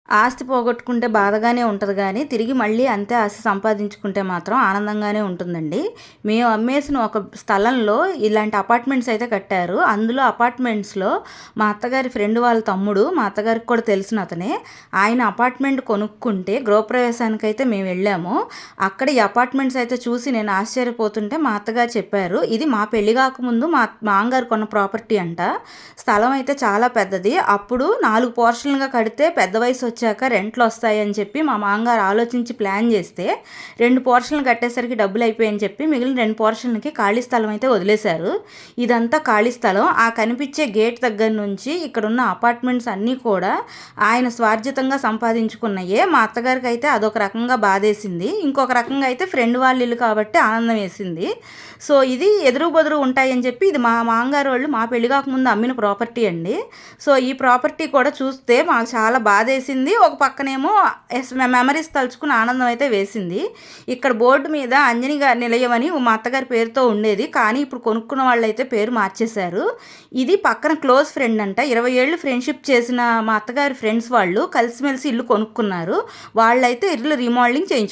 ఆస్తి పోగొట్టుకుంటే బాధగానే ఉంటది గానీ, తిరిగి మళ్ళీ అంతే ఆస్తి సంపాదించుకుంటే మాత్రం ఆనందంగానే ఉంటుందండి. మేము అమ్మేసిన ఒక స్థలంలో ఇలాంటి అపార్ట్మెంట్స్ అయితే కట్టారు. అందులో అపార్ట్మెంట్స్‌లో మా అత్తగారి ఫ్రెండ్ వాళ్ళ తమ్ముడు, మా అత్తగారికి కూడా తెలిసిన అతనే. ఆయన అపార్ట్మెంట్ కొనుక్కుంటే గృహప్రవేశానికైతే మేము వెళ్ళాము. అక్కడ ఈ అపార్ట్మెంట్స్ అయితే చూసి నేను ఆశ్చర్యపోతుంటే మా అత్తగారు చెప్పారు. ఇది మా పెళ్లి కాకముందు మా మామగారు కొన్న ప్రాపర్టీ అంట. స్థలం అయితే చాలా పెద్దది. అప్పుడు 4 పోర్షన్లుగా కడితే పెద్ద వయసు వచ్చాక రెంట్లు వస్తాయని చెప్పి మా మామగారు ఆలోచించి ప్లాన్ చేస్తే 2 పోర్షన్లు కట్టేసరికి డబ్బులు అయిపోయాయని చెప్పి మిగిలిన 2 పోర్షన్లకి ఖాళీ స్థలం అయితే వదిలేశారు. ఇదంతా ఖాళీ స్థలం. ఆ కనిపించే గేట్ దగ్గర నుంచి ఇక్కడున్న అపార్ట్మెంట్స్ అన్నీ కూడా ఆయన స్వార్జితంగా సంపాదించుకున్నాయే. మా అత్తగారికి అయితే అదొక రకంగా బాధేసింది. ఇంకొక రకంగా అయితే ఫ్రెండ్ వాళ్ళ ఇల్లు కాబట్టి ఆనందం వేసింది. సో ఇది ఎదురు బెదురు ఉంటాయని చెప్పి ఇది మా మామగారు వాళ్ళు మా పెళ్లి కాకముందు అమ్మిన ప్రాపర్టీ అండి. సో ఈ ప్రాపర్టీ కూడా చూస్తే మాకు చాలా బాధేసింది. ఒక పక్కనేమో మెమరీస్ తలుచుకుని ఆనందం అయితే వేసింది. ఇక్కడ బోర్డు మీద అంజని గారి నిలయం అని మా అత్తగారి పేరుతో ఉండేది. కానీ ఇప్పుడు కొనుక్కున్న వాళ్ళైతే పేరు మార్చేశారు. ఇది పక్కన క్లోజ్ ఫ్రెండ్ అంట. 20 ఏళ్ళు ఫ్రెండ్షిప్ చేసిన మా అత్తగారి ఫ్రెండ్స్ వాళ్ళు కలిసిమెలిసి ఇల్లు కొనుక్కున్నారు. వాళ్ళైతే ఇల్లు రీమోడలింగ్ చేయించుకున్నారు.